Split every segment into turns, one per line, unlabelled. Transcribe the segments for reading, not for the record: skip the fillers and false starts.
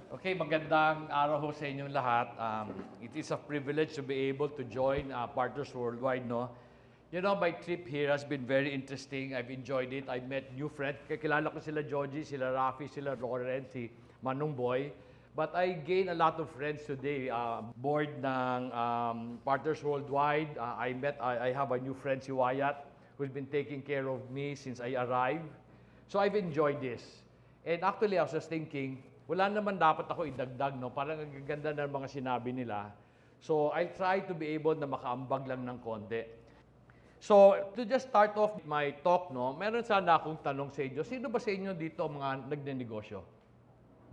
Okay, magandang araw ho sa inyong lahat. It is a privilege to be able to join Partners Worldwide, no? You know, my trip here has been very interesting. I've enjoyed it. I've met new friends. Kakilala ko sila Georgie, sila Rafi, sila Lauren, si Manong Boy. But I gained a lot of friends today. Board ng Partners Worldwide. I have a new friend, si Wyatt, who's been taking care of me since I arrived. So I've enjoyed this. And actually, I was just thinking, wala naman dapat ako idagdag, no? Parang ang ganda ng mga sinabi nila. So, I try to be able na makaambag lang ng konti. So, to just start off my talk, no? Meron sana akong tanong sa inyo. Sino ba sa inyo dito mga nagnenegosyo?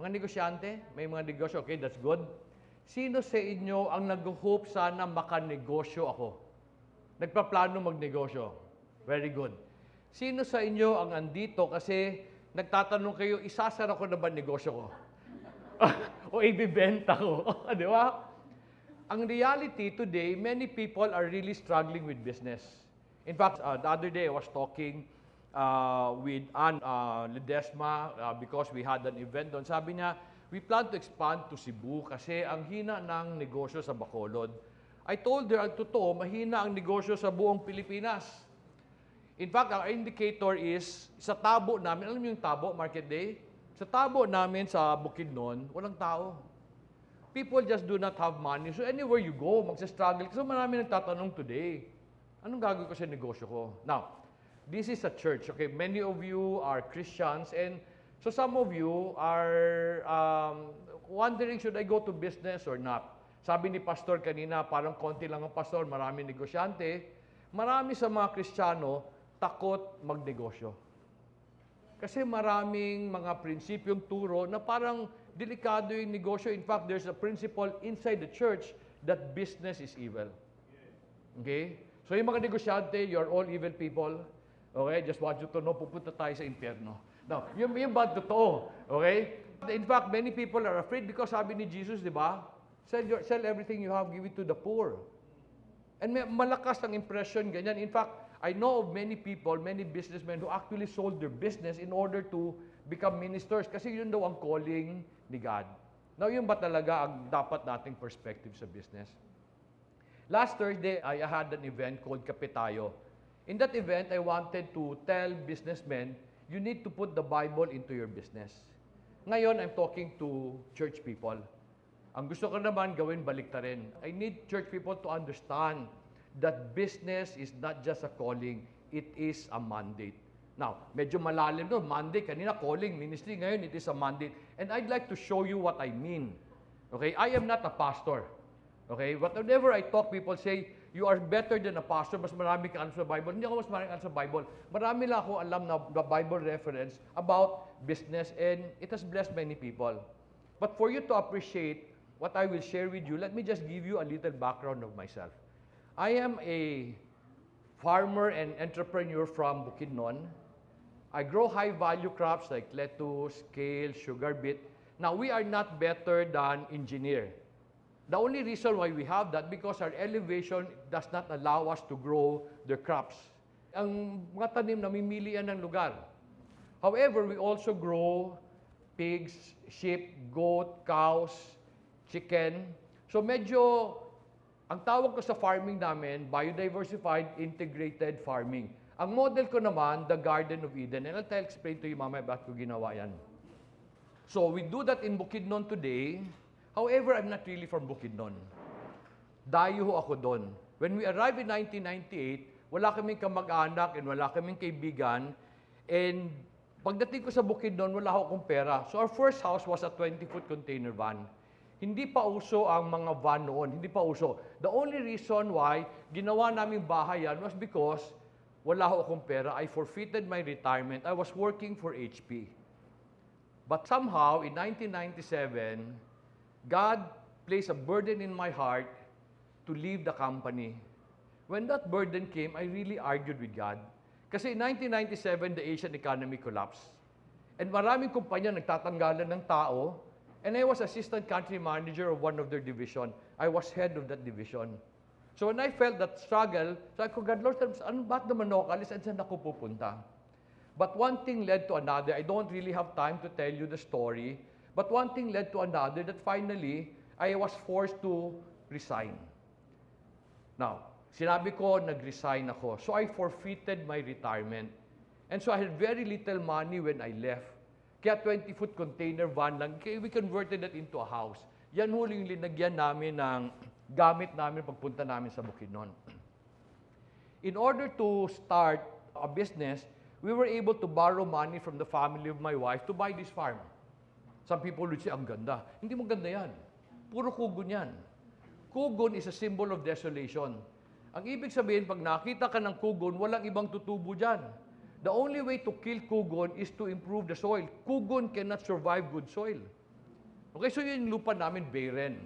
Mga negosyante? May mga negosyo? Okay, that's good. Sino sa inyo ang nag-hope sana makanegosyo ako? Nagpaplano magnegosyo? Very good. Sino sa inyo ang andito kasi nagtatanong kayo, isasara ko na ba negosyo ko? O ibibenta ko? Di ba? Ang reality today, many people are really struggling with business. In fact, the other day I was talking with Ann Ledesma because we had an event doon. Sabi niya, we plan to expand to Cebu kasi ang hina ng negosyo sa Bacolod. I told her, ang totoo, mahina ang negosyo sa buong Pilipinas. In fact, our indicator is sa tabo namin, alam niyo yung tabo, market day? Sa tabo namin sa Bukidnon, walang tao. People just do not have money. So anywhere you go, magsa-struggle. So marami nagtatanong today, anong gagawin ko sa negosyo ko? Now, this is a church, okay? Many of you are Christians and so some of you are wondering, should I go to business or not? Sabi ni Pastor kanina, parang konti lang ang pastor, marami negosyante. Marami sa mga Kristiyano, takot magnegosyo. Kasi maraming mga prinsipyong turo na parang delikado yung negosyo. In fact, there's a principle inside the church that business is evil. Okay? So yung mga negosyante, you're all evil people. Okay? Just want you to know, pupunta tayo sa impyerno. Now, yung ba totoo? Okay? In fact, many people are afraid because sabi ni Jesus, di ba? Sell everything you have, give it to the poor. And malakas ang impression, ganyan. In fact, I know of many people, many businessmen who actually sold their business in order to become ministers kasi yun daw ang calling ni God. Now, yun ba talaga ang dapat nating perspective sa business? Last Thursday, I had an event called Kape Tayo. In that event, I wanted to tell businessmen, you need to put the Bible into your business. Ngayon, I'm talking to church people. Ang gusto ko naman gawin, baliktarin. I need church people to understand that business is not just a calling, it is a mandate. Now, medyo malalim doon. Mandate, kanina calling, ministry, ngayon it is a mandate. And I'd like to show you what I mean. Okay, I am not a pastor. Okay, but whenever I talk, people say, you are better than a pastor, mas marami ka alam sa Bible. Hindi ako mas marami alam sa Bible. Marami lang ako alam na Bible reference about business and it has blessed many people. But for you to appreciate what I will share with you, let me just give you a little background of myself. I am a farmer and entrepreneur from Bukidnon. I grow high-value crops like lettuce, kale, sugar beet. Now, we are not better than engineer. The only reason why we have that because our elevation does not allow us to grow the crops. Ang mga tanim namimilian ng lugar. However, we also grow pigs, sheep, goat, cows, chicken. So medyo ang tawag ko sa farming namin, biodiversified integrated farming. Ang model ko naman, the Garden of Eden. And I'll explain to you mamaya bakit ko ginawa yan. So we do that in Bukidnon today. However, I'm not really from Bukidnon. Dayo ako doon. When we arrived in 1998, wala kaming kamag-anak and wala kaming kaibigan. And pagdating ko sa Bukidnon, wala akong pera. So our first house was a 20-foot container van. Hindi pa uso ang mga van noon. Hindi pa uso. The only reason why ginawa naming bahay yan was because wala akong pera. I forfeited my retirement. I was working for HP. But somehow, in 1997, God placed a burden in my heart to leave the company. When that burden came, I really argued with God. Kasi in 1997, the Asian economy collapsed. And maraming kumpanya nagtatanggalan ng tao. And I was assistant country manager of one of their division. I was head of that division. So when I felt that struggle, sabi ko, God, Lord, ba't naman ako alis? Saan ako pupunta? But one thing led to another. I don't really have time to tell you the story. But one thing led to another that finally, I was forced to resign. Now, sinabi ko, nag-resign ako. So I forfeited my retirement. And so I had very little money when I left. Kaya 20-foot container van lang, we converted that into a house. Yan huli yung linagyan namin ng gamit namin pagpunta namin sa Bukidnon. In order to start a business, we were able to borrow money from the family of my wife to buy this farm. Some people would say, ang ganda. Hindi mo ganda yan. Puro kugon yan. Kugon is a symbol of desolation. Ang ibig sabihin, pag nakita ka ng kugon, walang ibang tutubo dyan. The only way to kill kugon is to improve the soil. Kugon cannot survive good soil. Okay, so yun yung lupa namin, barren.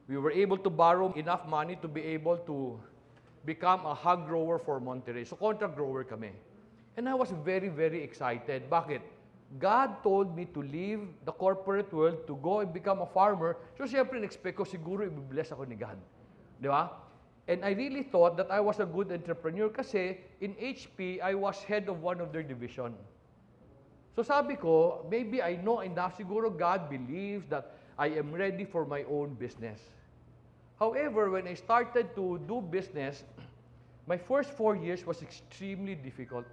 We were able to borrow enough money to be able to become a hog grower for Monterey. So contract grower kami. And I was very, very excited. Bakit? God told me to leave the corporate world to go and become a farmer. So siyempre, in-expect ko, siguro i-bless ako ni God. Di ba? And I really thought that I was a good entrepreneur kasi in HP, I was head of one of their division. So sabi ko, maybe I know enough. Siguro God believes that I am ready for my own business. However, when I started to do business, my first 4 years was extremely difficult.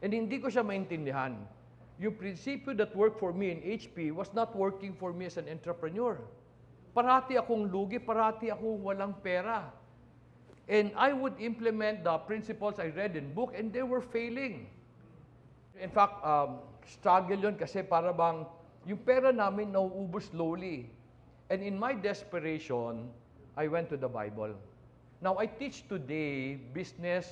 And hindi ko siya maintindihan. Yung prinsipyo that worked for me in HP was not working for me as an entrepreneur. Parati akong lugi, parati akong walang pera. And I would implement the principles I read in book and they were failing. In fact, struggle yun kasi para bang yung pera namin nauubos slowly. And in my desperation, I went to the Bible. Now, I teach today business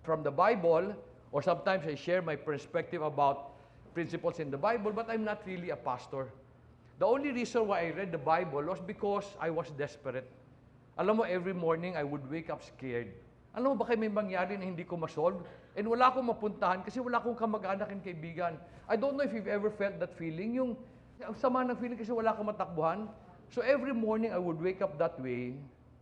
from the Bible, or sometimes I share my perspective about principles in the Bible, but I'm not really a pastor. The only reason why I read the Bible was because I was desperate. Alam mo, every morning I would wake up scared. Alam mo, baka may mangyari na hindi ko masolve? And wala akong mapuntahan kasi wala akong kamag-anak and kaibigan. I don't know if you've ever felt that feeling, yung ang sama ng feeling kasi wala akong matakbuhan. So every morning I would wake up that way.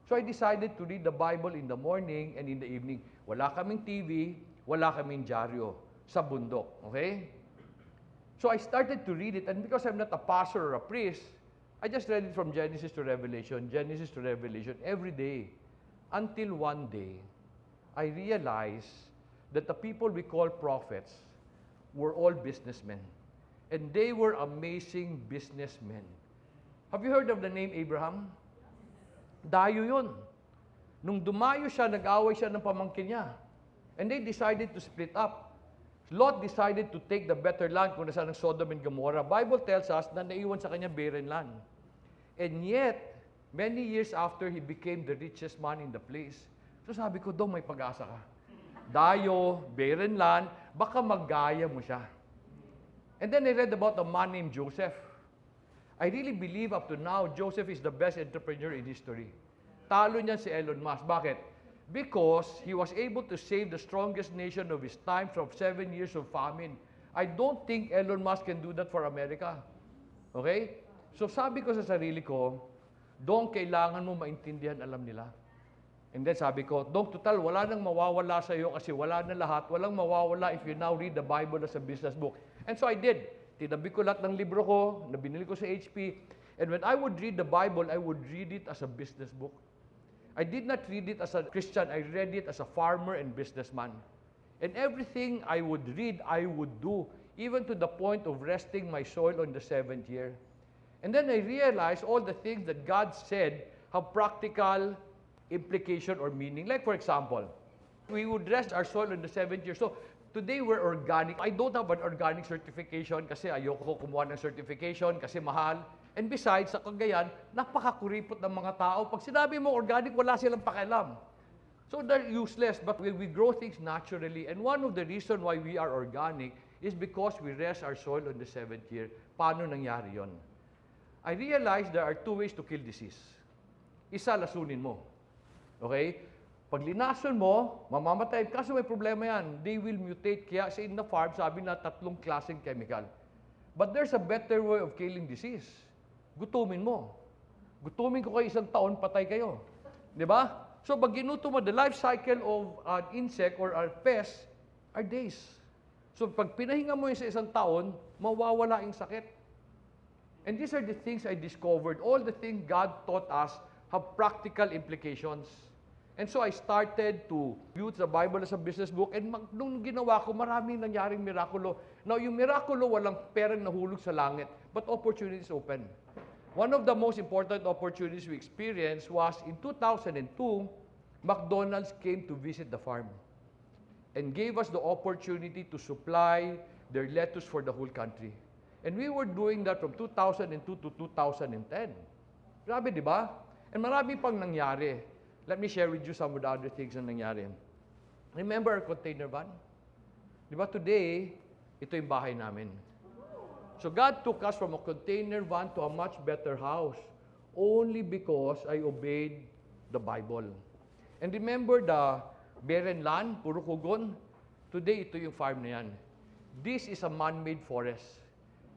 So I decided to read the Bible in the morning and in the evening. Wala kaming TV, wala kaming dyaryo sa bundok. Okay? So I started to read it, and because I'm not a pastor or a priest, I just read it from Genesis to Revelation every day. Until one day, I realized that the people we call prophets were all businessmen. And they were amazing businessmen. Have you heard of the name Abraham? Dayo yun. Nung dumayo siya, nag-away siya ng pamangkin niya. And they decided to split up. Lot decided to take the better land kung nasaan ang Sodom and Gomorrah. Bible tells us na naiwan sa kanya barren land. And yet, many years after, he became the richest man in the place. So sabi ko, may pag-asa ka. Dayo, barren land, baka maggaya mo siya. And then I read about a man named Joseph. I really believe up to now, Joseph is the best entrepreneur in history. Talo niya si Elon Musk. Bakit? Because he was able to save the strongest nation of his time from 7 years of famine. I don't think Elon Musk can do that for America. Okay? So sabi ko sa sarili ko, Dong, kailangan mo maintindihan, alam nila. And then sabi ko, Dong, total, wala nang mawawala sa iyo kasi wala na lahat. Walang mawawala if you now read the Bible as a business book. And so I did. Tinabi ko lahat ng libro ko, na binili ko sa HP. And when I would read the Bible, I would read it as a business book. I did not read it as a Christian. I read it as a farmer and businessman. And everything I would read, I would do, even to the point of resting my soil on the 7th year. And then I realized all the things that God said have practical implication or meaning. Like for example, we would rest our soil on the 7th year. So today we're organic. I don't have an organic certification kasi ayoko ko kumuha ng certification kasi mahal. And besides, sa Cagayan, napakakuripot ng mga tao. Pag sinabi mo organic, wala silang pakialam. So they're useless, but we grow things naturally. And one of the reasons why we are organic is because we rest our soil on the 7th year. Paano nangyari yon? I realized there are 2 ways to kill disease. Isa, lasunin mo. Okay? Pag linason mo, mamamatay. Kaso may problema yan. They will mutate. Kaya sa in the farm, sabi na 3 klaseng chemical. But there's a better way of killing disease. Gutumin mo. Gutumin ko kayo 1 taon, patay kayo. Di ba? So pag ginuto mo, the life cycle of an insect or a pest are days. So pag pinahinga mo yun sa 1 taon, mawawala yung sakit. And these are the things I discovered. All the things God taught us have practical implications. And so I started to use the Bible as a business book. And nung ginawa ko, maraming nangyaring mirakulo. Now, yung mirakulo, walang perang nahulog sa langit, but opportunities open. One of the most important opportunities we experienced was in 2002, McDonald's came to visit the farm and gave us the opportunity to supply their lettuce for the whole country. And we were doing that from 2002 to 2010. Grabe, di ba? And marami pang nangyari. Let me share with you some of the other things na nangyari. Remember our container van? Di ba today, ito yung bahay namin. So God took us from a container van to a much better house only because I obeyed the Bible. And remember the barren land, puro kugon? Today, ito yung farm na yan. This is a man-made forest.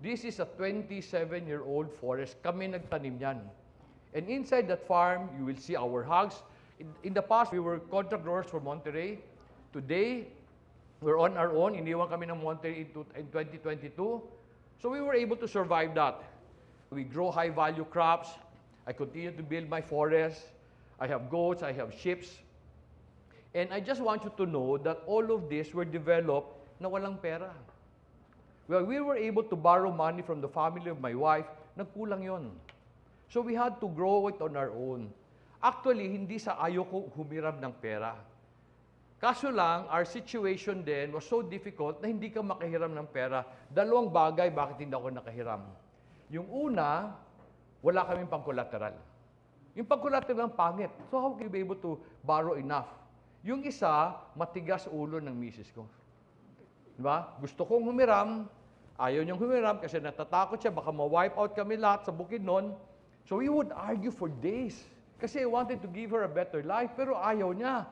This is a 27-year-old forest. Kami nagtanim yan. And inside that farm, you will see our hogs. In the past, we were contract growers for Monterey. Today, we're on our own. Iniwan kami ng Monterey in 2022. So we were able to survive that. We grow high-value crops. I continue to build my forest. I have goats. I have sheep. And I just want you to know that all of this were developed na walang pera. Well, we were able to borrow money from the family of my wife. Nagkulang yon. So we had to grow it on our own. Actually, hindi sa ayoko humiram ng pera. Kaso lang, our situation then was so difficult na hindi ka makahiram ng pera. Dalawang bagay bakit hindi ako nakahiram. Yung una, wala kaming pang-collateral. Yung pang-collateral pangit. So how can you be able to borrow enough? Yung isa, matigas ulo ng misis ko. Diba? Gusto kong humiram, ayaw niyang humiram kasi natatakot siya, baka ma-wipe out kami lahat sa bukid nun. So we would argue for days. Kasi I wanted to give her a better life, pero ayaw niya.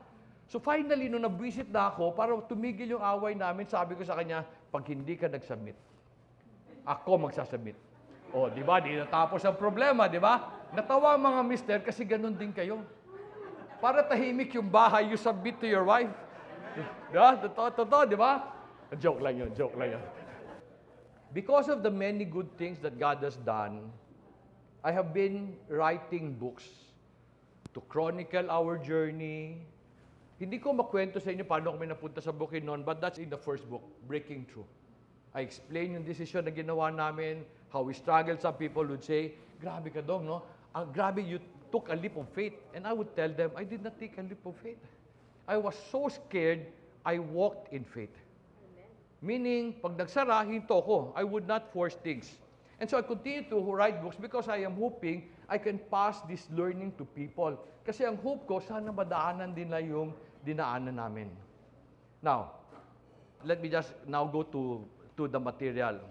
So finally, nung nabwisit na ako, para tumigil yung away namin, sabi ko sa kanya, pag hindi ka nagsubmit, ako magsasubmit. O, di ba? Di natapos ang problema, di ba? Natawa ang mga mister kasi ganun din kayo. Para tahimik yung bahay, you submit to your wife. Di ba? Totoo, di ba? Joke lang yun, joke lang yun. Because of the many good things that God has done, I have been writing books to chronicle our journey. Hindi ko makwento sa inyo paano kami napunta sa Bukidnon, but that's in the first book, Breaking Through. I explain yung decision na ginawa namin, how we struggled. Some people would say, grabe ka dong, no? Grabe, you took a leap of faith. And I would tell them, I did not take a leap of faith. I was so scared, I walked in faith. Meaning, pag nagsara, hinto ko. I would not force things. And so I continue to write books because I am hoping I can pass this learning to people. Kasi ang hope ko, sana madaanan din na yung dinaanan namin. Now, let me just now go to the material.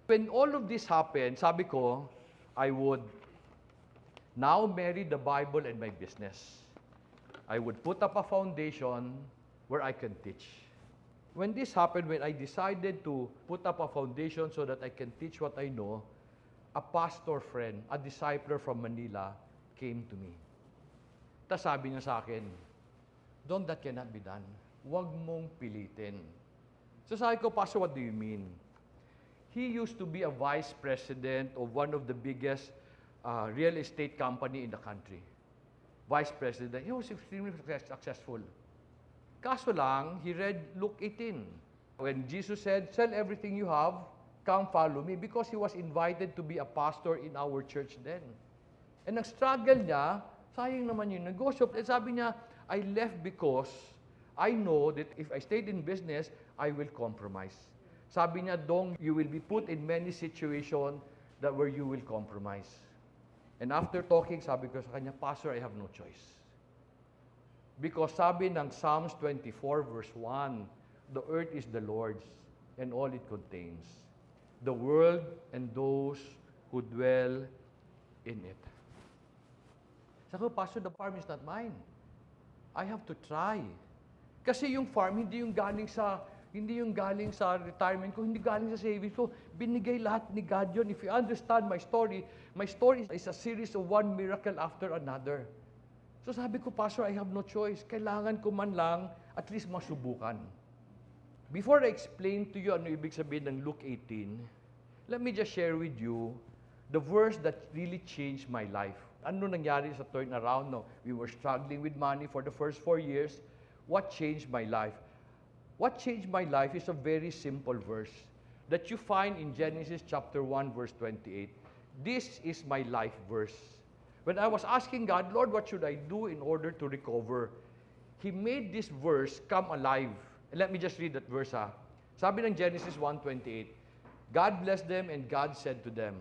When all of this happened, sabi ko, I would now marry the Bible and my business. I would put up a foundation where I can teach. When this happened, when I decided to put up a foundation so that I can teach what I know, a pastor friend, a discipler from Manila, came to me. Tapos sabi niya sa akin, Don, that cannot be done. Huwag mong pilitin. So sabi ko, Pastor, what do you mean? He used to be a vice president of one of the biggest real estate company in the country. Vice president. He was extremely successful. Kaso lang, he read Luke 18. When Jesus said, sell everything you have, come follow me, because he was invited to be a pastor in our church then. And nag-struggle niya, sayang naman yung negosyo. At sabi niya, I left because I know that if I stayed in business, I will compromise. Sabi niya, Dong, you will be put in many situations that where you will compromise. And after talking, sabi ko sa kanya, Pastor, I have no choice. Because sabi ng Psalms 24 verse 1, the earth is the Lord's and all it contains, the world and those who dwell in it. Sabi ko, Pastor, the farm is not mine. I have to try. Kasi yung farm, hindi yung galing sa retirement ko, hindi galing sa savings ko. Binigay lahat ni God yun. If you understand my story is a series of one miracle after another. So sabi ko, Pastor, I have no choice. Kailangan ko man lang at least masubukan. Before I explain to you ano ibig sabihin ng Luke 18, let me just share with you the verse that really changed my life. Ano nangyari sa turnaround? No? We were struggling with money for the first 4 years. What changed my life? What changed my life is a very simple verse that you find in Genesis chapter 1, verse 28. This is my life verse. When I was asking God, Lord, what should I do in order to recover? He made this verse come alive. And let me just read that verse. Sabi ng Genesis 1:28, God blessed them and God said to them,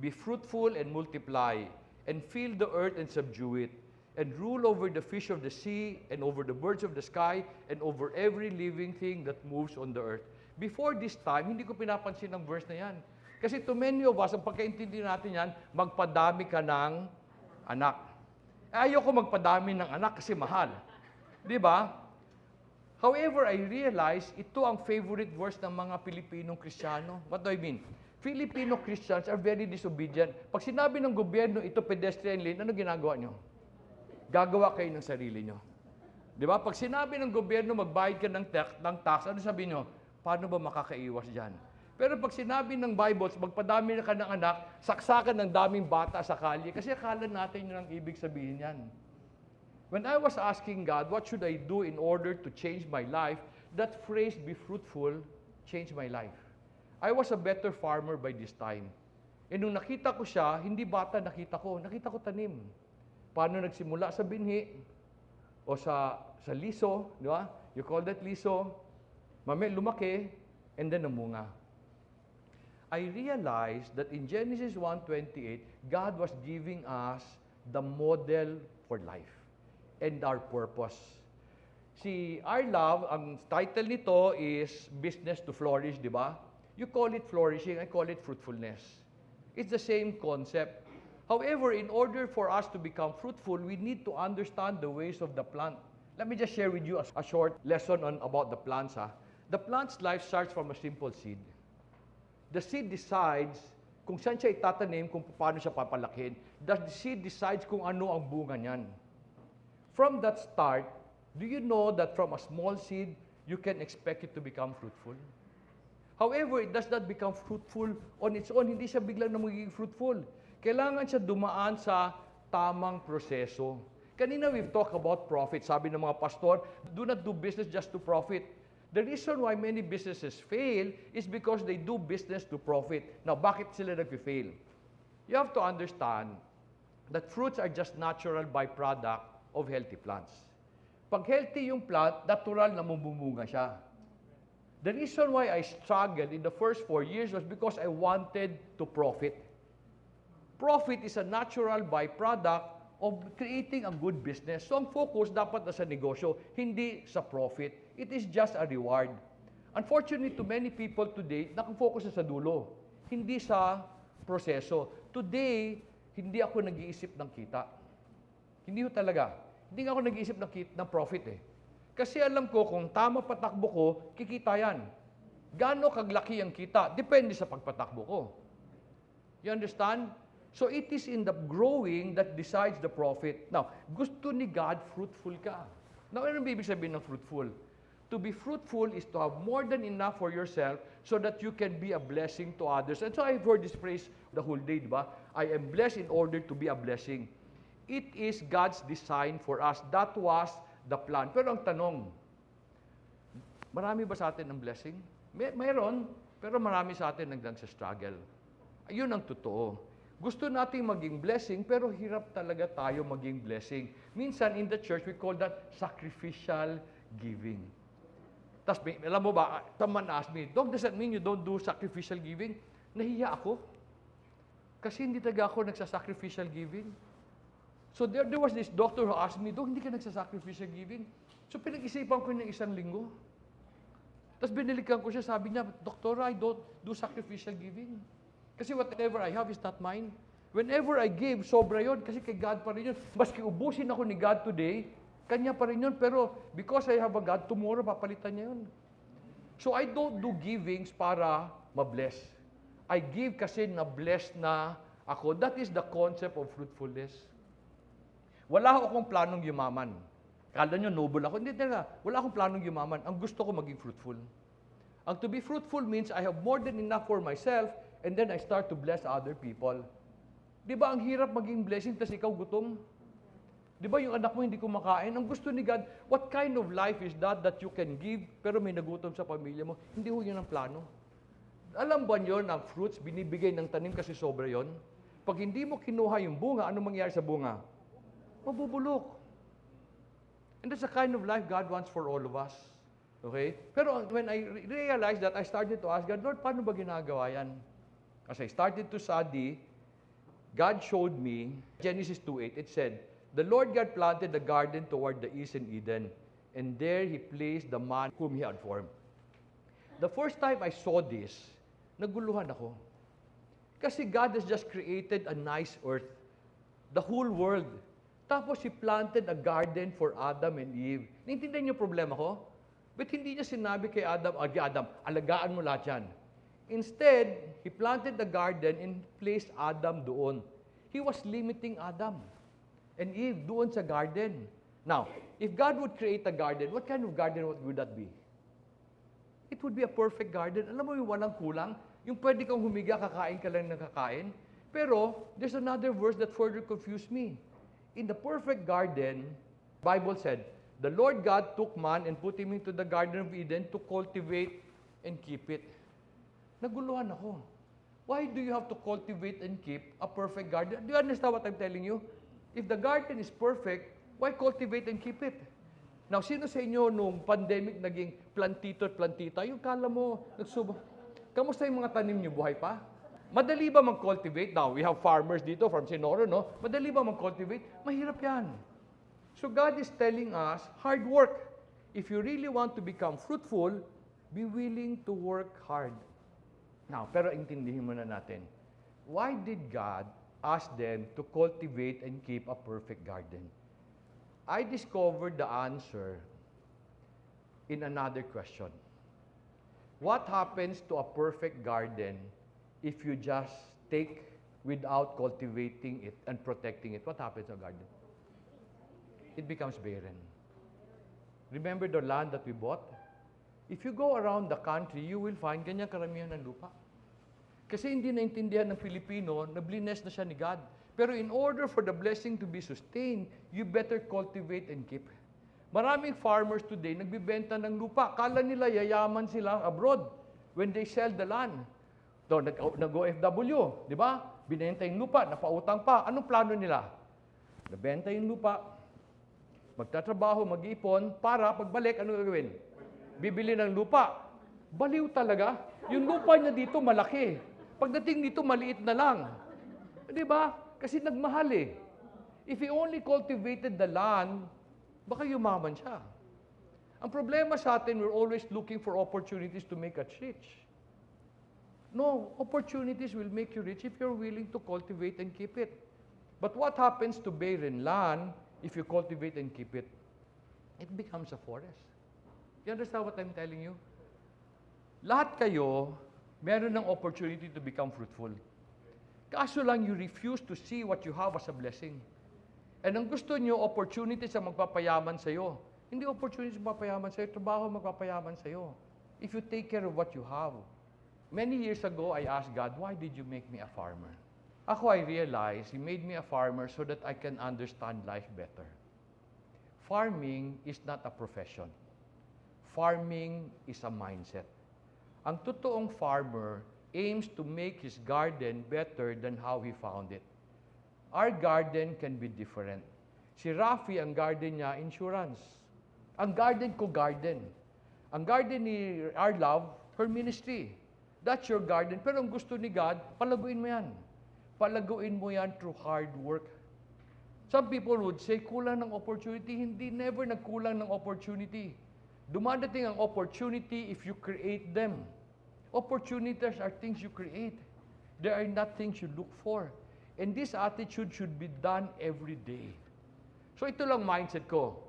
be fruitful and multiply, and fill the earth and subdue it, and rule over the fish of the sea, and over the birds of the sky, and over every living thing that moves on the earth. Before this time, hindi ko pinapansin ang verse na yan. Kasi to many of us, ang pagkaintindi natin yan, magpadami ka ng anak. Ayoko magpadami ng anak kasi mahal. Di ba? However, I realize ito ang favorite verse ng mga Pilipinong Kristiyano. What do I mean? Filipino Christians are very disobedient. Pag sinabi ng gobyerno, ito pedestrian lane, ano ginagawa nyo? Gagawa kayo ng sarili nyo. Di ba? Pag sinabi ng gobyerno, magbayad ka ng tax, ano sabi nyo? Paano ba makakaiwas dyan? Pero pag sinabi ng Bibles, magpadami na ka ng anak, saksakan ng daming bata sa kalye, kasi akala natin yun ang ibig sabihin yan. When I was asking God, what should I do in order to change my life, that phrase, be fruitful, changed my life. I was a better farmer by this time. E nung nakita ko siya, hindi bata nakita ko tanim. Paano nagsimula sa binhi o sa liso, di ba? You call that liso. Lumaki, and then namunga. I realized that in Genesis 1:28, God was giving us the model for life and our purpose. Si Our Love, ang title nito is Business to Flourish, di ba? You call it flourishing, I call it fruitfulness. It's the same concept. However, in order for us to become fruitful, we need to understand the ways of the plant. Let me just share with you a short lesson about the plants. The plant's life starts from a simple seed. The seed decides kung saan siya itatanim, kung paano siya papalakin. The seed decides kung ano ang bunga niyan. From that start, do you know that from a small seed, you can expect it to become fruitful? However, it does not become fruitful on its own. Hindi siya biglang na magiging fruitful. Kailangan siya dumaan sa tamang proseso. Kanina we've talked about profit. Sabi ng mga pastor, do not do business just to profit. The reason why many businesses fail is because they do business to profit. Now, bakit sila nag-fail? You have to understand that fruits are just natural byproduct of healthy plants. Pag healthy yung plant, natural na mumumunga siya. The reason why I struggled in the first 4 years was because I wanted to profit. Profit is a natural byproduct of creating a good business. So ang focus dapat na sa negosyo, hindi sa profit. It is just a reward. Unfortunately, to many people today, nakafocus na sa dulo, hindi sa proseso. Today, hindi ako nag-iisip ng kita. Hindi ko talaga. Hindi ako nag-iisip ng profit eh. Kasi alam ko, kung tama patakbo ko, kikita yan. Gaano kaglaki ang kita? Depende sa pagpatakbo ko. You understand? So it is in the growing that decides the profit. Now, gusto ni God, fruitful ka. Now, ano ibig sabihin ng fruitful? To be fruitful is to have more than enough for yourself so that you can be a blessing to others. And so I've heard this phrase the whole day, di ba? I am blessed in order to be a blessing. It is God's design for us. That was the plan. Pero ang tanong, marami ba sa atin ang blessing? Mayroon, pero marami sa atin nagsa-struggle. Ayun ang totoo. Gusto nating maging blessing, pero hirap talaga tayo maging blessing. Minsan in the church, we call that sacrificial giving. Tapos, alam mo ba, someone asked me, Doc, does that mean you don't do sacrificial giving? Nahiya ako. Kasi hindi talaga ako nagsa-sacrificial giving. So there was this doctor who asked me, Doc, hindi ka nagsa-sacrificial giving? So pinag-isipan ko ng 1 linggo. Tapos binilikan ko siya, sabi niya, Doctor, I don't do sacrificial giving. Kasi whatever I have is not mine. Whenever I give, sobra yun. Kasi kay God pa rin yun. Maski ubusin ako ni God today, Kanya pa rin yun. Pero because I have a God, tomorrow papalitan niya yun. So I don't do givings para ma-bless. I give kasi na-bless na ako. That is the concept of fruitfulness. Wala akong planong yumaman. Kala nyo, noble ako. Hindi talaga. Wala akong planong yumaman. Ang gusto ko maging fruitful. Ang to be fruitful means I have more than enough for myself and then I start to bless other people. Di ba ang hirap maging blessing, tas ikaw gutom? Di ba yung anak mo hindi kumakain? Ang gusto ni God, what kind of life is that you can give, pero may nagutom sa pamilya mo? Hindi ho yun ang plano. Alam ba nyo na ang fruits, binibigay ng tanim kasi sobra yon? Pag hindi mo kinuha yung bunga, ano mangyayari sa bunga? Mabubulok. And that's the kind of life God wants for all of us. Okay? Pero when I realized that, I started to ask God, Lord, paano ba ginagawa yan? As I started to study, God showed me, Genesis 2:8, it said, the Lord God planted a garden toward the east in Eden, and there He placed the man whom He had formed. The first time I saw this, naguluhan ako. Kasi God has just created a nice earth, the whole world. Tapos He planted a garden for Adam and Eve. Naintindihan niyo yung problema ko? But hindi niya sinabi kay Adam, alagaan mo lahat yan. Instead, He planted the garden and placed Adam doon. He was limiting Adam and Eve doon sa garden. Now, if God would create a garden, what kind of garden would that be? It would be a perfect garden. Alam mo yung walang kulang? Yung pwede kang humiga, kakain ka lang ng kakain. Pero, there's another verse that further confused me. In the perfect garden, Bible said, the Lord God took man and put him into the Garden of Eden to cultivate and keep it. Naguluhan ako. Why do you have to cultivate and keep a perfect garden? Do you understand what I'm telling you? If the garden is perfect, why cultivate and keep it? Now, sino sa inyo nung pandemic naging plantito at plantita? Yung kala mo, kamusta yung mga tanim niyo? Buhay pa? Madali ba mag-cultivate? Now, we have farmers dito from Sinoro, no? Madali ba mag-cultivate? Mahirap yan. So God is telling us, hard work. If you really want to become fruitful, be willing to work hard. Now, pero intindihin muna natin. Why did God ask them to cultivate and keep a perfect garden? I discovered the answer in another question. What happens to a perfect garden if you just take without cultivating it and protecting it? What happens to a garden? It becomes barren. Remember the land that we bought? If you go around the country, you will find ganyan karamihan ng lupa. Kasi hindi naintindihan ng Pilipino na blines na siya ni God. Pero in order for the blessing to be sustained, you better cultivate and keep. Maraming farmers today nagbibenta ng lupa. Kala nila yayaman sila abroad when they sell the land. So, nag-OFW, di ba? Binenta yung lupa, napautang pa. Anong plano nila? Nabenta yung lupa, magtatrabaho, mag-ipon, para pagbalik, ano gagawin? Bibili ng lupa. Baliw talaga. Yung lupa niya dito malaki. Pagdating dito, maliit na lang. Di ba? Kasi nagmahal eh. If he only cultivated the land, baka yumaman siya. Ang problema sa atin, we're always looking for opportunities to make us rich. No, opportunities will make you rich if you're willing to cultivate and keep it. But what happens to barren land if you cultivate and keep it? It becomes a forest. You understand what I'm telling you? Lahat kayo, meron ng opportunity to become fruitful. Kaso lang, you refuse to see what you have as a blessing. And ang gusto nyo, opportunities ang magpapayaman sa'yo. Hindi opportunities magpapayaman sa'yo, trabaho magpapayaman sa'yo. If you take care of what you have. Many years ago, I asked God, why did you make me a farmer? Ako, I realized He made me a farmer so that I can understand life better. Farming is not a profession. Farming is a mindset. Ang totoong farmer aims to make his garden better than how he found it. Our garden can be different. Si Rafi, ang garden niya, insurance. Ang garden ko, garden. Ang garden ni Our Love, her ministry. That's your garden. Pero ang gusto ni God, palaguin mo yan. Palaguin mo yan through hard work. Some people would say, kulang ng opportunity. Hindi, never nagkulang ng opportunity. Dumadating ang opportunity if you create them. Opportunities are things you create. They are not things you look for. And this attitude should be done every day. So ito lang mindset ko.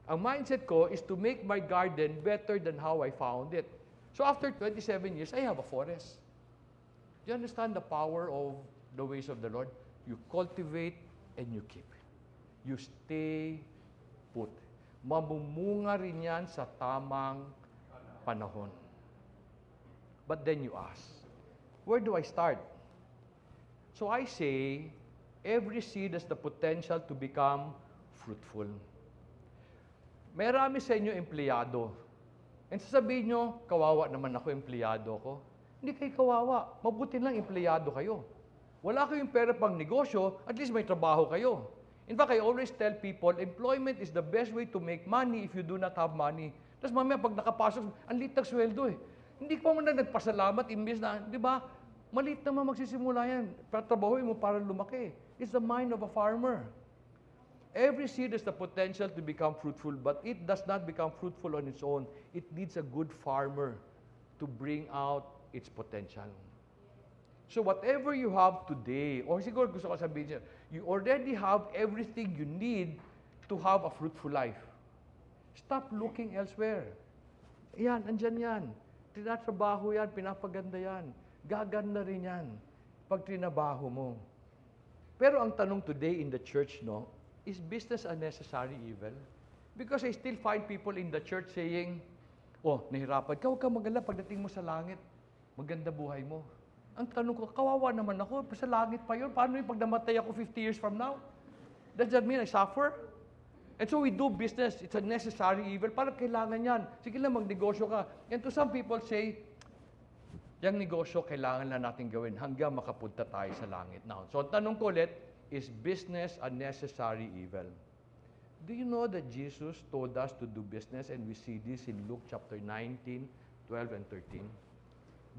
Ang mindset ko is to make my garden better than how I found it. So after 27 years, I have a forest. Do you understand the power of the ways of the Lord? You cultivate and you keep. You stay put. Mamumunga rin yan sa tamang panahon. But then you ask, where do I start? So I say, Every seed has the potential to become fruitful. Marami sa inyo empleyado. And sasabihin nyo, kawawa naman ako, empleyado ko. Hindi kayo kawawa. Mabuti lang empleyado kayo. Wala kayong pera pang negosyo, at least may trabaho kayo. In fact, I always tell people, employment is the best way to make money if you do not have money. Tapos mamaya, pag nakapasok, ang liit ng sweldo eh. Hindi pa mo na nagpasalamat, imbes na, di ba? Maliit naman magsisimula yan. Trabahoin mo para lumaki. It's the mind of a farmer. Every seed has the potential to become fruitful, but it does not become fruitful on its own. It needs a good farmer to bring out its potential. So whatever you have today, or siguro gusto ko sabihin niya, you already have everything you need to have a fruitful life. Stop looking elsewhere. Yan, andyan yan. Tinatrabaho yan, pinapaganda yan. Gaganda rin yan pag trinabaho mo. Pero ang tanong today in the church, no, is business a necessary evil? Because I still find people in the church saying, oh, nahirapan ka, huwag kang magalala pagdating mo sa langit. Maganda buhay mo. Ang tanong ko, kawawa naman ako, sa langit pa yun. Paano yung pag namatay ako 50 years from now? Does that mean I suffer? And so we do business. It's a necessary evil. Parang kailangan yan. Sige lang, magnegosyo ka. And to some people say, yung negosyo kailangan na natin gawin hanggang makapunta tayo sa langit. Now, so ang tanong ko ulit, is business a necessary evil? Do you know that Jesus told us to do business, and we see this in Luke chapter 19, 12, and 13?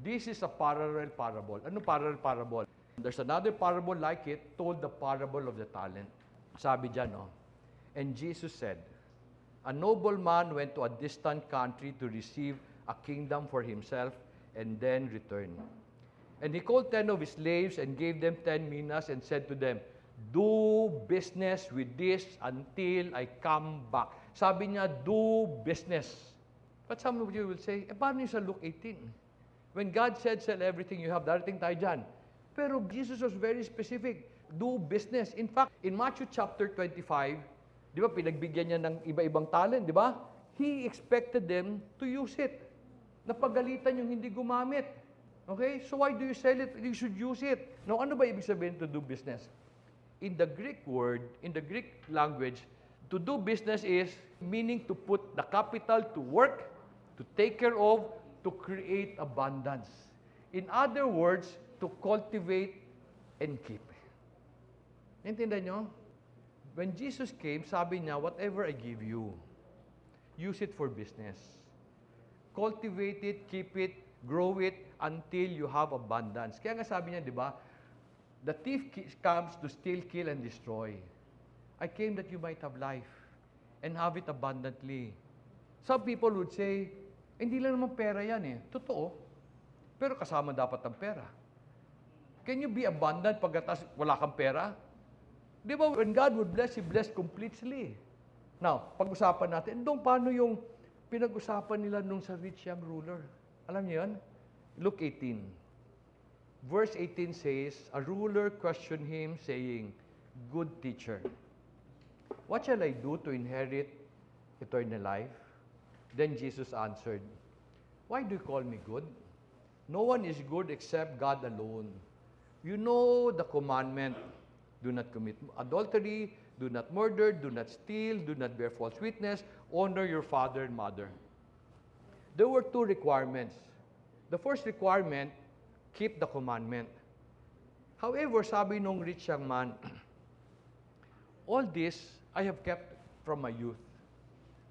This is a parallel parable. Ano parallel parable? There's another parable like it, told the parable of the talent. Sabi dyan, no? And Jesus said, a nobleman went to a distant country to receive a kingdom for himself and then return. And he called 10 of his slaves and gave them 10 minas and said to them, do business with this until I come back. Sabi niya, do business. But some of you will say, paano yung sa Luke 18? When God said, sell everything you have, darating tayo dyan. Pero Jesus was very specific. Do business. In fact, in Matthew chapter 25, di ba, pinagbigyan niya ng iba-ibang talent, di ba? He expected them to use it. Napagalitan yung hindi gumamit. Okay? So why do you sell it? You should use it. Now, ano ba ibig sabihin to do business? In the Greek word, in the Greek language, to do business is meaning to put the capital to work, to take care of, to create abundance. In other words, to cultivate and keep. Naintindihan nyo? When Jesus came, sabi niya, whatever I give you, use it for business. Cultivate it, keep it, grow it, until you have abundance. Kaya nga sabi niya, di ba, the thief comes to steal, kill, and destroy. I came that you might have life and have it abundantly. Some people would say, hindi lang naman pera yan eh. Totoo. Pero kasama dapat ang pera. Can you be abundant pagkatas wala kang pera? Di ba, when God would bless, He blessed completely. Now, pag-usapan natin, paano yung pinag-usapan nila nung sa rich young ruler? Alam niyo yan? Luke 18. Verse 18 says, a ruler questioned him, saying, good teacher, what shall I do to inherit eternal life? Then Jesus answered, why do you call me good? No one is good except God alone. You know the commandment, do not commit adultery, do not murder, do not steal, do not bear false witness, honor your father and mother. There were two requirements. The first requirement, keep the commandment. However, sabi nung rich young man, all this I have kept from my youth.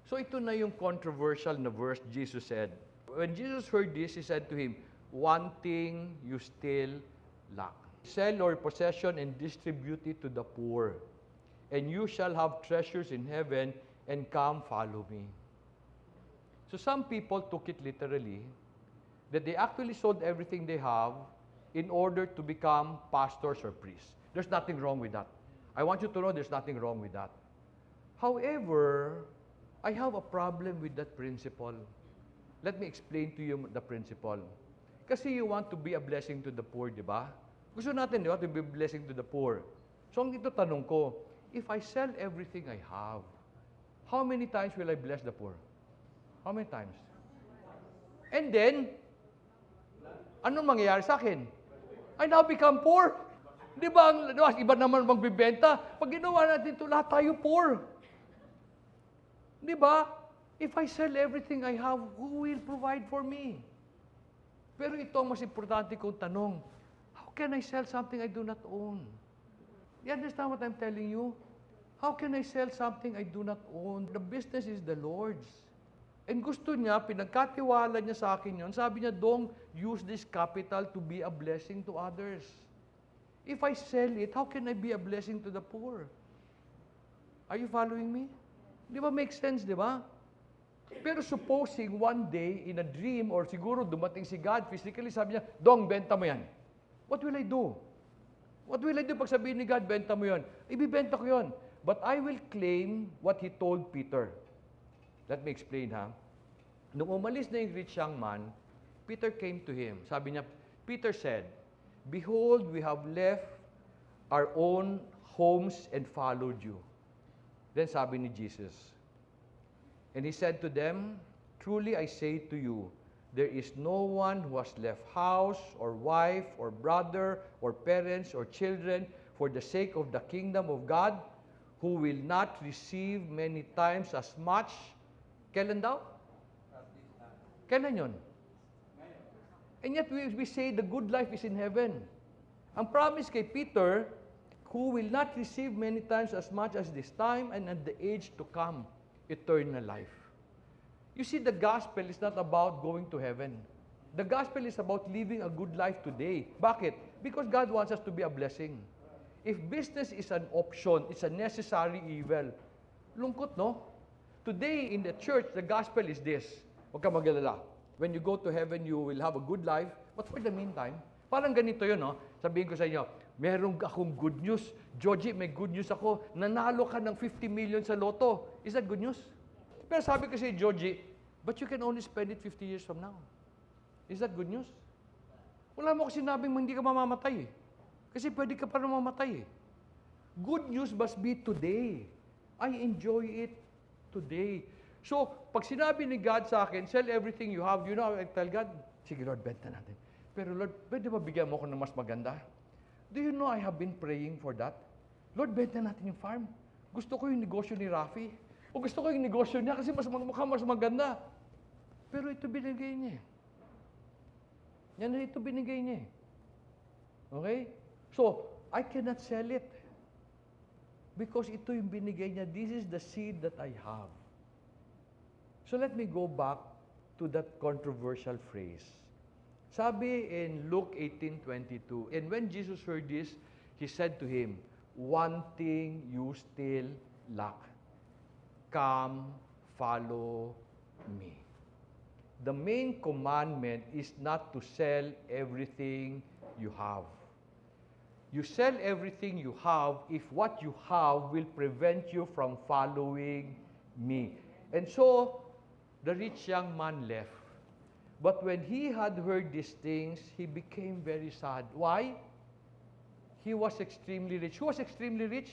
So ito na yung controversial na verse Jesus said. When Jesus heard this, He said to him, one thing you still lack. Sell your possession and distribute it to the poor, and you shall have treasures in heaven, and come follow me. So some people took it literally, that they actually sold everything they have in order to become pastors or priests. There's nothing wrong with that. I want you to know there's nothing wrong with that. However, I have a problem with that principle. Let me explain to you the principle. Kasi you want to be a blessing to the poor, di ba? Gusto natin, di ba, to be a blessing to the poor. So, ang ito tanong ko, if I sell everything I have, how many times will I bless the poor? How many times? And then, anong mangyayari sa akin? I now become poor. Di ba, iba naman magbibenta. Pag ginawa natin ito, lahat tayo poor. Di ba? If I sell everything I have, who will provide for me? Pero ito ang mas importante kong tanong. How can I sell something I do not own? You understand what I'm telling you? How can I sell something I do not own? The business is the Lord's. And gusto niya, pinagkatiwala niya sa akin yun, sabi niya, don't use this capital to be a blessing to others. If I sell it, how can I be a blessing to the poor? Are you following me? Di ba make sense, di ba? Pero supposing one day, in a dream, or siguro dumating si God physically, sabi niya, Dong, benta mo yan. What will I do? What will I do pag sabihin ni God, benta mo yan? Ibibenta ko yan. But I will claim what He told Peter. Let me explain, ha? Nung umalis na yung rich young man, Peter came to him. Sabi niya, Peter said, Behold, we have left our own homes and followed you. Then sabi ni Jesus, and He said to them, Truly I say to you, there is no one who has left house or wife or brother or parents or children for the sake of the kingdom of God who will not receive many times as much. Kailan daw? Kailan yun? And yet we say the good life is in heaven. Ang promise kay Peter, who will not receive many times as much as this time and at the age to come, eternal life. You see, the gospel is not about going to heaven. The gospel is about living a good life today. Bakit? Because God wants us to be a blessing. If business is an option, it's a necessary evil. Lungkot, no? Today in the church, the gospel is this. Huwag ka mag-alala. When you go to heaven, you will have a good life. But for the meantime, parang ganito yun, no? Sabihin ko sa inyo, meron akong good news. Joji, may good news ako. Nanalo ka ng 50 million sa loto. Is that good news? Pero sabi ko si Joji, but you can only spend it 50 years from now. Is that good news? Wala mo ko sinabing hindi ka mamamatay. Kasi pwede ka pa mamamatay. Good news must be today. I enjoy it today. So, pag sinabi ni God sa akin, sell everything you have, you know, I tell God, sige Lord, benta natin. Pero Lord, pwede ba bigyan mo ako ng mas maganda? Do you know I have been praying for that? Lord, benta natin yung farm. Gusto ko yung negosyo ni Rafi. O gusto ko yung negosyo niya kasi mukhang mas maganda. Pero ito binigay niya. Yan na ito binigay niya. Okay? So, I cannot sell it. Because ito yung binigay niya. This is the seed that I have. So let me go back to that controversial phrase. Sabi in Luke 18:22, and when Jesus heard this, He said to him, one thing you still lack. Come, follow me. The main commandment is not to sell everything you have. You sell everything you have if what you have will prevent you from following me. And so, the rich young man left. But when he had heard these things, he became very sad. Why? He was extremely rich. Who was extremely rich?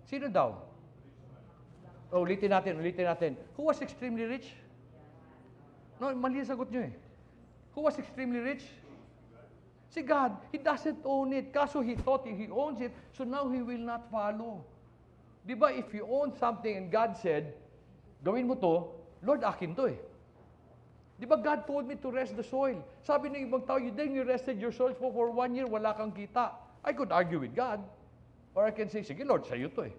Sino daw? Oh, ulitin natin. Who was extremely rich? No, mali ang sagot nyo eh. Who was extremely rich? Si God. He doesn't own it. Kaso he thought he owns it, so now he will not follow. Di ba, if you own something and God said, gawin mo to, Lord, akin to eh. Di ba, God told me to rest the soil. Sabi ng ibang tao, then you rested your soil for 1 year, wala kang kita. I could argue with God. Or I can say, sige Lord, sa'yo to eh.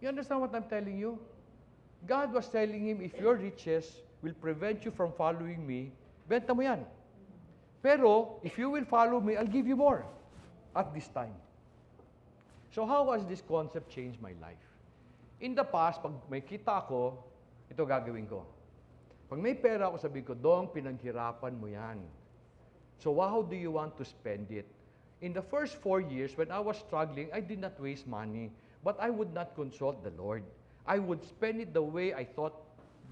You understand what I'm telling you? God was telling him, if your riches will prevent you from following me, benta mo yan. Pero, if you will follow me, I'll give you more at this time. So how has this concept changed my life? In the past, pag may kita ako, ito gagawin ko. Pag may pera ako, sabihin ko, Dong, pinaghirapan mo yan. So how do you want to spend it? In the first 4 years, when I was struggling, I did not waste money. But I would not consult the Lord. I would spend it the way I thought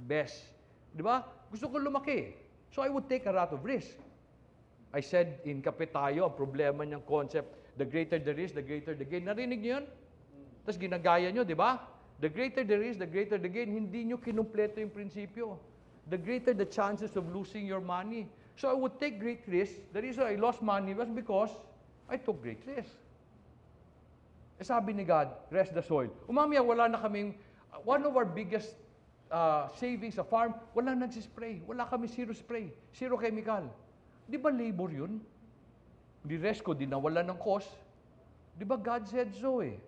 best. Di ba? Gusto ko lumaki. So I would take a lot of risk. I said in Kape Tayo, ang problema niyang concept, the greater the risk, the greater the gain. Narinig niyo yun? Tapos ginagaya niyo, di ba? The greater the risk, the greater the gain. Hindi niyo kinumpleto yung prinsipyo. The greater the chances of losing your money. So I would take great risks. The reason I lost money was because I took great risks. Eh sabi ni God, rest the soil. Umamaya, wala na kaming, one of our biggest savings sa farm, wala nagsispray. Wala kami zero spray, zero chemical. Di ba labor yun? Di rest ko, di nawala ng cost. Di ba God said so eh?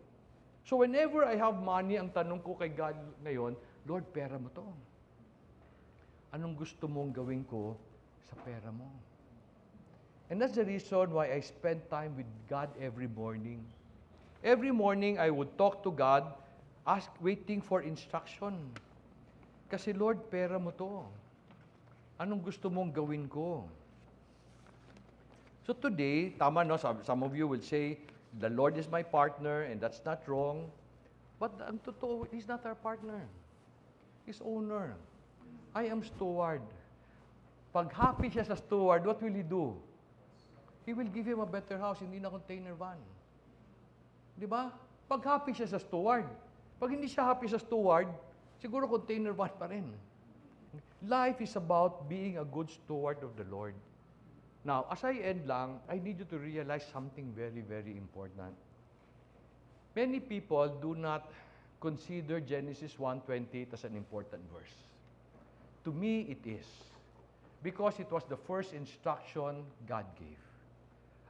So whenever I have money, ang tanong ko kay God ngayon, Lord, pera mo to. Anong gusto mong gawin ko sa pera mo? And that's the reason why I spend time with God every morning. Every morning, I would talk to God, waiting for instruction. Kasi Lord, pera mo to. Anong gusto mong gawin ko? So today, tama no, some of you will say, the Lord is my partner, and that's not wrong. But ang totoo, He's not our partner. He's owner. I am steward. Pag happy siya sa steward, what will He do? He will give him a better house, hindi na container van. Di ba? Pag happy siya sa steward. Pag hindi siya happy sa steward, siguro container van pa rin. Life is about being a good steward of the Lord. Now, as I end lang, I need you to realize something very, very important. Many people do not consider Genesis 1:28 as an important verse. To me, it is. Because it was the first instruction God gave.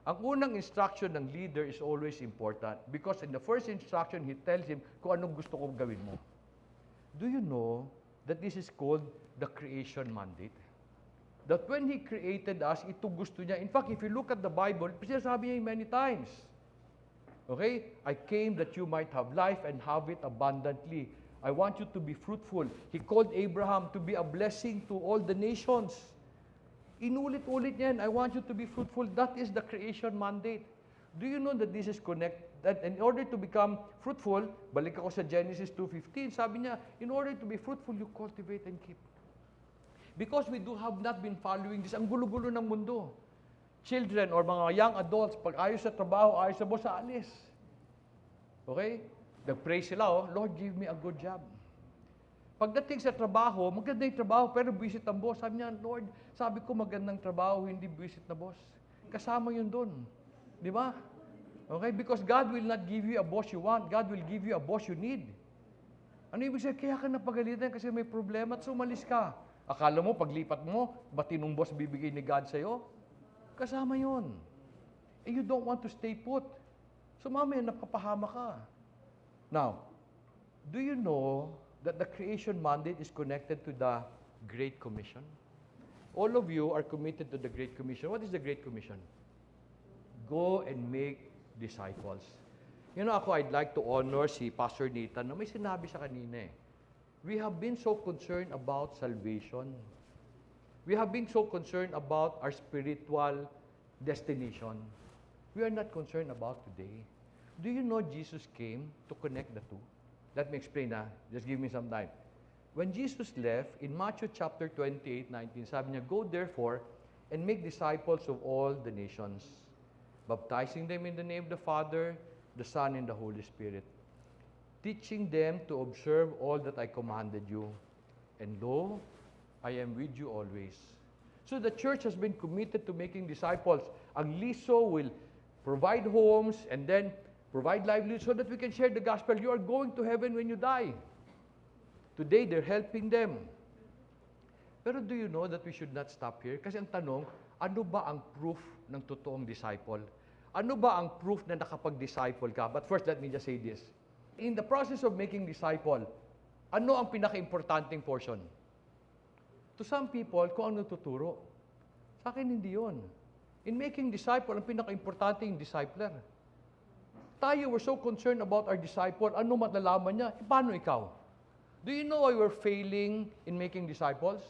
Ang unang instruction ng leader is always important because in the first instruction, he tells him kung anong gusto kong gawin mo. Do you know that this is called the creation mandate? That when He created us, ito gusto niya. In fact, if you look at the Bible, sinasabi niya many times. Okay? I came that you might have life and have it abundantly. I want you to be fruitful. He called Abraham to be a blessing to all the nations. Inulit-ulit niyan, I want you to be fruitful. That is the creation mandate. Do you know that this is connected? That in order to become fruitful, balik ako sa Genesis 2:15, sabi niya, in order to be fruitful, you cultivate and keep. Because we have not been following this. Ang gulo-gulo ng mundo. Children or mga young adults, pag ayos sa trabaho, ayos sa boss, alis. Okay? Nag-pray sila, Lord, give me a good job. Pagdating sa trabaho, maganda yung trabaho, pero visit ang boss. Sabi niya, Lord, sabi ko magandang trabaho, hindi visit na boss. Kasama yun doon. Di ba? Okay? Because God will not give you a boss you want. God will give you a boss you need. Ano ibig sabihin? Kaya ka napagalitan kasi may problema at sumalis ka. Akala mo, paglipat mo, matinong boss bibigay ni God sa'yo? Kasama yun. And you don't want to stay put. So mamaya, napapahama ka. Now, do you know that the creation mandate is connected to the Great Commission? All of you are committed to the Great Commission. What is the Great Commission? Go and make disciples. You know, ako, I'd like to honor si Pastor Nathan na may sinabi siya kanina eh. We have been so concerned about salvation. We have been so concerned about our spiritual destination. We are not concerned about today. Do you know Jesus came to connect the two? Let me explain Just give me some time. When Jesus left, in Matthew chapter 28:19, sabi niya, go therefore and make disciples of all the nations, baptizing them in the name of the Father, the Son, and the Holy Spirit, teaching them to observe all that I commanded you. And lo, I am with you always. So the church has been committed to making disciples. Ang LISO will provide homes and then provide livelihood so that we can share the gospel. You are going to heaven when you die. Today, they're helping them. Pero do you know that we should not stop here? Kasi ang tanong, ano ba ang proof ng totoong disciple? Ano ba ang proof na nakapag-disciple ka? But first, let me just say this. In the process of making disciple, ano ang pinaka-importanting portion? To some people, kung ano tuturo. Sa akin, hindi yun. In making disciple, ang pinaka-importante yung discipler. Tayo, we're so concerned about our disciple. Ano matalaman niya? Paano ikaw? Do you know why we're failing in making disciples?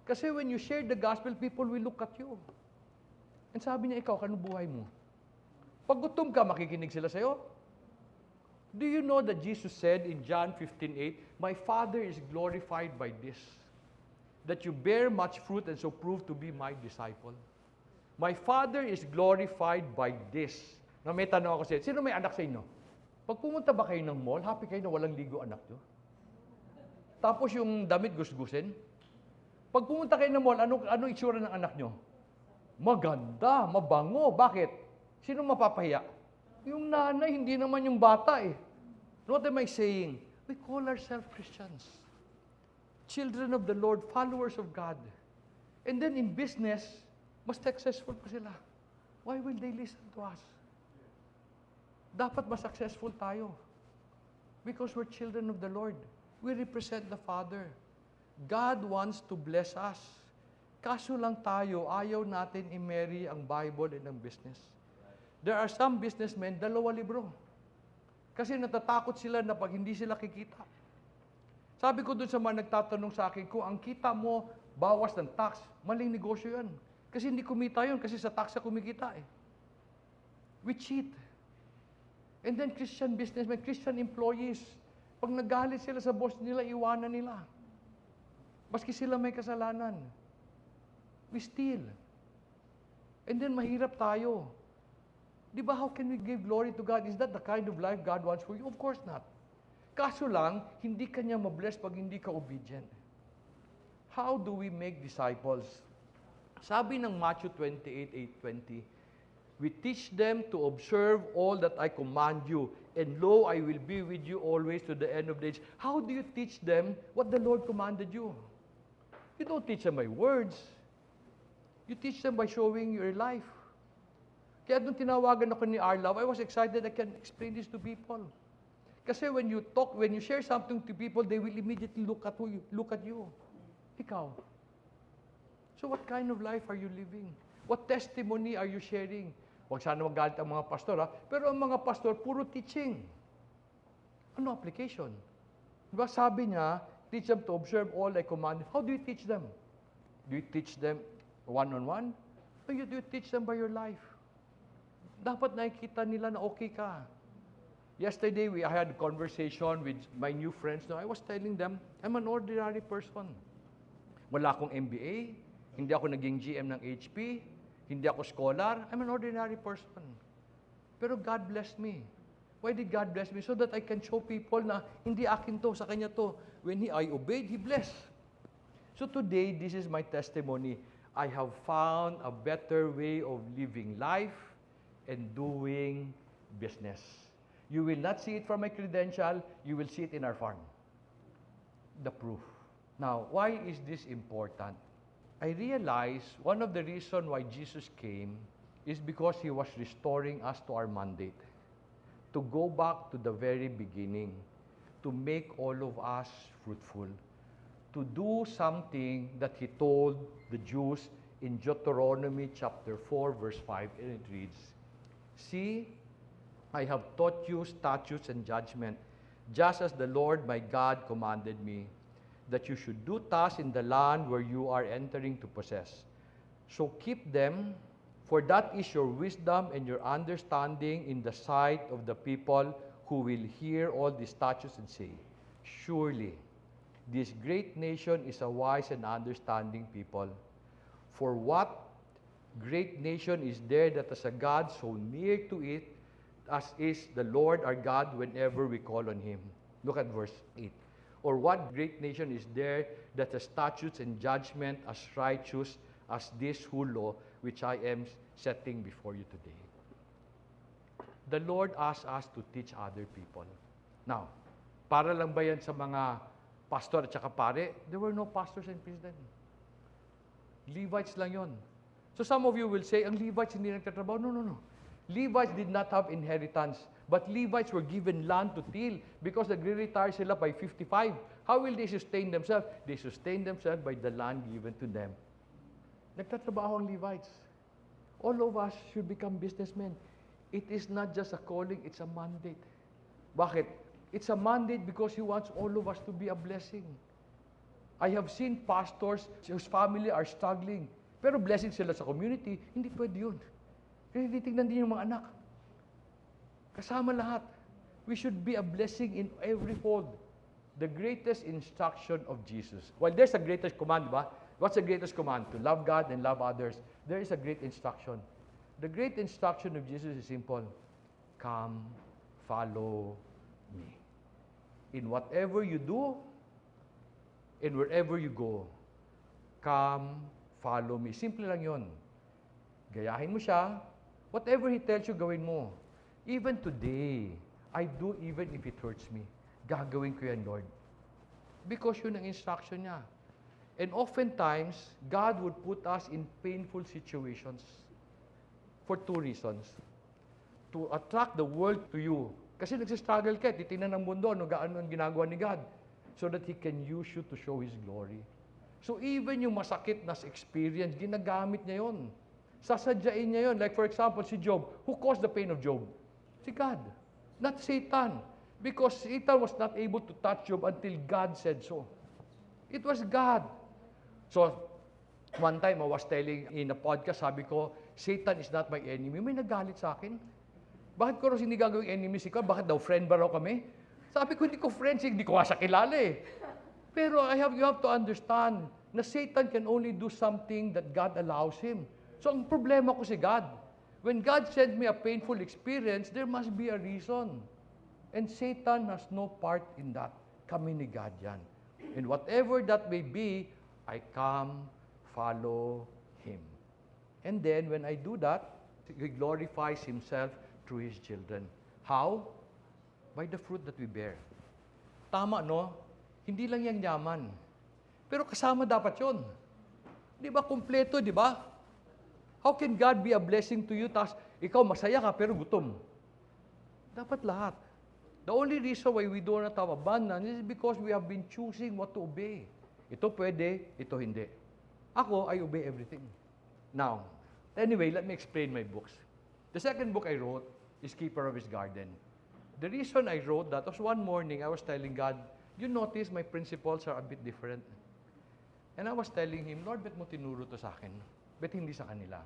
Kasi when you share the gospel, people will look at you. And sabi niya, ikaw, kanong buhay mo? Pag gutom ka, makikinig sila sa'yo. Do you know that Jesus said in John 15:8, my Father is glorified by this, that you bear much fruit and so prove to be my disciple. My Father is glorified by this. Na may tanong ako sino may anak sa inyo? Pag pumunta ba kayo ng mall, happy kayo na walang ligo anak nyo? Tapos yung damit gusgusin? Pag pumunta kayo ng mall, ano itsura ng anak nyo? Maganda, mabango. Bakit? Sino mapapahiya? Yung nanay, hindi naman yung bata eh. What am I saying? We call ourselves Christians. Children of the Lord, followers of God. And then in business, mas successful pa sila. Why will they listen to us? Dapat mas successful tayo. Because we're children of the Lord. We represent the Father. God wants to bless us. Kaso lang tayo, ayaw natin i-marry ang Bible and ang business. There are some businessmen, 2 libro. Kasi natatakot sila na pag hindi sila kikita. Sabi ko dun sa mga nagtatanong sa akin, kung ang kita mo, bawas ng tax, maling negosyo yan. Kasi hindi kumita yun, kasi sa tax na kumikita eh. We cheat. And then Christian businessmen, Christian employees, pag nagalit sila sa boss nila, iwanan nila. Maski sila may kasalanan. We steal. And then mahirap tayo. Di ba, how can we give glory to God? Is that the kind of life God wants for you? Of course not. Kaso lang, hindi ka niya mabless pag hindi ka obedient. How do we make disciples? Sabi ng Matthew 28:8-20, we teach them to observe all that I command you, and lo, I will be with you always to the end of the age. How do you teach them what the Lord commanded you? You don't teach them by words. You teach them by showing your life. Kaya nung tinawagan ako ni Arlav, I was excited I can explain this to people. Kasi when you talk, when you share something to people, they will immediately look at you. Ikaw. So what kind of life are you living? What testimony are you sharing? Huwag sana magalit ang mga pastor, ha? Pero ang mga pastor, puro teaching. Ano application? Diba sabi niya, teach them to observe all I command. How do you teach them? Do you teach them one-on-one? Or do you teach them by your life? Dapat nakikita nila na okay ka. Yesterday, I had a conversation with my new friends. Now, I was telling them, I'm an ordinary person. Wala akong MBA, hindi ako naging GM ng HP, hindi ako scholar, I'm an ordinary person. Pero God blessed me. Why did God bless me? So that I can show people na hindi akin to, sa Kanya to. When I obeyed, He blessed. So today, this is my testimony. I have found a better way of living life and doing business. You will not see it from my credential, you will see it in our farm. The proof. Now, why is this important? I realize one of the reasons why Jesus came is because He was restoring us to our mandate. To go back to the very beginning. To make all of us fruitful. To do something that He told the Jews in Deuteronomy chapter 4, verse 5, and it reads, See, I have taught you statutes and judgment, just as the Lord my God commanded me, that you should do thus in the land where you are entering to possess. So keep them, for that is your wisdom and your understanding in the sight of the people who will hear all these statutes and say, Surely, this great nation is a wise and understanding people. For what great nation is there that has a God so near to it as is the Lord our God whenever we call on Him? Look at verse 8. Or what great nation is there that has statutes and judgment as righteous as this whole law which I am setting before you today? The Lord asks us to teach other people. Now, para lang ba yan sa mga pastor at saka pare? There were no pastors and priests then. Levites lang yon. So some of you will say, ang Levites hindi nagtatrabaho. No. Levites did not have inheritance. But Levites were given land to till because nagre-retire sila by 55. How will they sustain themselves? They sustain themselves by the land given to them. Nagtatrabaho ang Levites. All of us should become businessmen. It is not just a calling, it's a mandate. Bakit? It's a mandate because He wants all of us to be a blessing. I have seen pastors whose family are struggling. Pero blessing sila sa community, hindi pwede yun. Kasi titignan din yung mga anak. Kasama lahat. We should be a blessing in every fold. The greatest instruction of Jesus. Well, there's a greatest command, ba? What's the greatest command? To love God and love others. There is a great instruction. The great instruction of Jesus is simple. Come, follow me. In whatever you do, and wherever you go, come, follow me. Simple lang yun. Gayahin mo siya, Whatever He tells you, gawin mo. Even today, I do even if it hurts me. Gagawin ko yan, Lord. Because yun ang instruction niya. And oftentimes, God would put us in painful situations for two reasons. To attract the world to you. Kasi nagsistruggle ka, titingnan ng mundo, ano ang ginagawa ni God. So that He can use you to show His glory. So even yung masakit na experience, ginagamit niya yun. Sasadyain niya yun. Like for example, si Job. Who caused the pain of Job? Si God. Not Satan. Because Satan was not able to touch Job until God said so. It was God. So, one time I was telling in a podcast, sabi ko, Satan is not my enemy. May nagalit sa akin. Bakit ko raw hindi gagawing enemy si God? Bakit daw friend ba raw kami? Sabi ko, hindi ko friends, hindi ko siya kilala eh. Pero you have to understand na Satan can only do something that God allows him. So, ang problema ko si God. When God sends me a painful experience, there must be a reason. And Satan has no part in that. Kami ni God yan. And whatever that may be, I come, follow Him. And then, when I do that, He glorifies Himself through His children. How? By the fruit that we bear. Tama, no? Hindi lang yung yaman. Pero kasama dapat yun. Di ba, kumpleto, di ba? How can God be a blessing to you, tas ikaw masaya ka, pero gutom? Dapat lahat. The only reason why we do not have abundance is because we have been choosing what to obey. Ito pwede, ito hindi. Ako, I obey everything. Now, anyway, let me explain my books. The second book I wrote is Keeper of His Garden. The reason I wrote that was one morning I was telling God, you notice my principles are a bit different. And I was telling Him, Lord, ba't mo tinuro to sa akin? Ba't hindi sa kanila?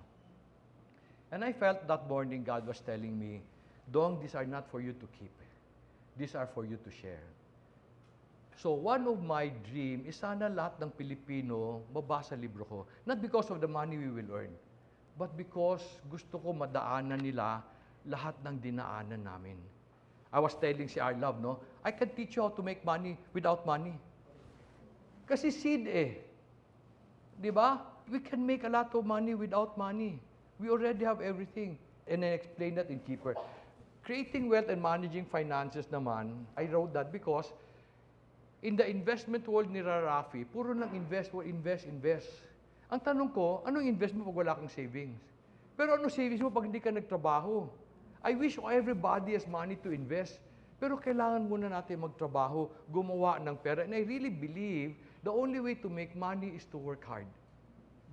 And I felt that morning God was telling me, Dong, these are not for you to keep. These are for you to share. So one of my dream is sana lahat ng Pilipino mabasa libro ko. Not because of the money we will earn, but because gusto ko madaanan nila lahat ng dinaanan namin. I was telling si Arlove, no, I can teach you how to make money without money. Kasi seed eh. Di ba? We can make a lot of money without money. We already have everything. And I explained that in Keeper. Creating wealth and managing finances naman, I wrote that because in the investment world ni Rarafi, puro lang invest. Ang tanong ko, anong invest mo pag wala kang savings? Pero anong savings mo pag hindi ka nagtrabaho? I wish everybody has money to invest. Pero kailangan muna natin magtrabaho, gumawa ng pera. And I really believe the only way to make money is to work hard.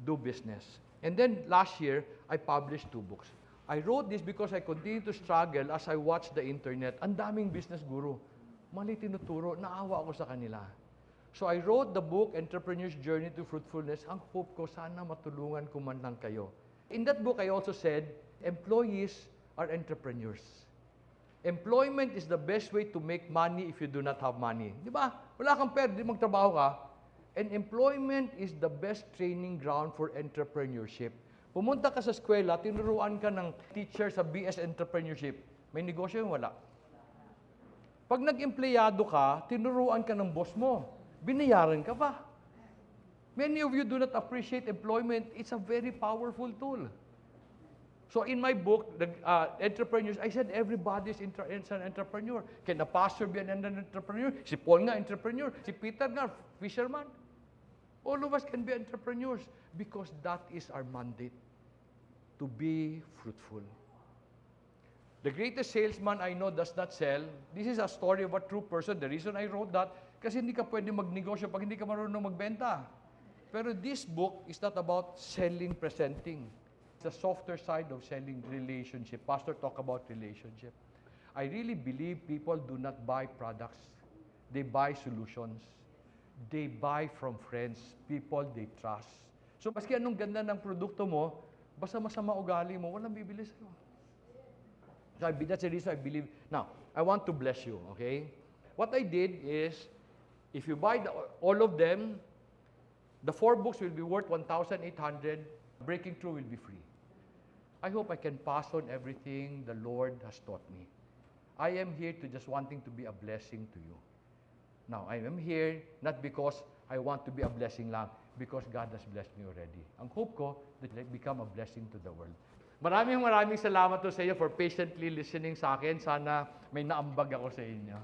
Do business. And then last year, I published 2 books. I wrote this because I continue to struggle as I watch the internet. Ang daming business guru. Mali tinuturo, naawa ako sa kanila. So I wrote the book, Entrepreneur's Journey to Fruitfulness. Ang hope ko, sana matulungan ko man lang kayo. In that book, I also said, employees are entrepreneurs. Employment is the best way to make money if you do not have money. Di ba? Wala kang pera, di magtrabaho ka. And employment is the best training ground for entrepreneurship. Pumunta ka sa eskwela, tinuruan ka ng teacher sa BS Entrepreneurship. May negosyo yung wala. Pag nag-empleyado ka, tinuruan ka ng boss mo. Binayaran ka pa. Many of you do not appreciate employment. It's a very powerful tool. So in my book, the entrepreneurs, I said everybody is an entrepreneur. Can a pastor be an entrepreneur? Si Paul nga, entrepreneur. Si Peter nga, fisherman. All of us can be entrepreneurs because that is our mandate, to be fruitful. The greatest salesman I know does not sell. This is a story of a true person. The reason I wrote that, kasi hindi ka pwede magnegosyo pag hindi ka marunong magbenta. Pero this book is not about selling, presenting. It's the softer side of selling relationship. Pastor talk about relationship. I really believe people do not buy products. They buy solutions. They buy from friends, people they trust. So, maski anong ganda ng produkto mo, basta masama ugali mo, walang bibili sa'yo. So, that's the reason I believe. Now, I want to bless you, okay? What I did is, if you buy all of them, the 4 books will be worth 1,800. Breaking Through will be free. I hope I can pass on everything the Lord has taught me. I am here to just wanting to be a blessing to you. Now, I am here not because I want to be a blessing lang, because God has blessed me already. Ang hope ko that I become a blessing to the world. Maraming salamat to sa iyo for patiently listening sa akin. Sana may naambag ako sa inyo.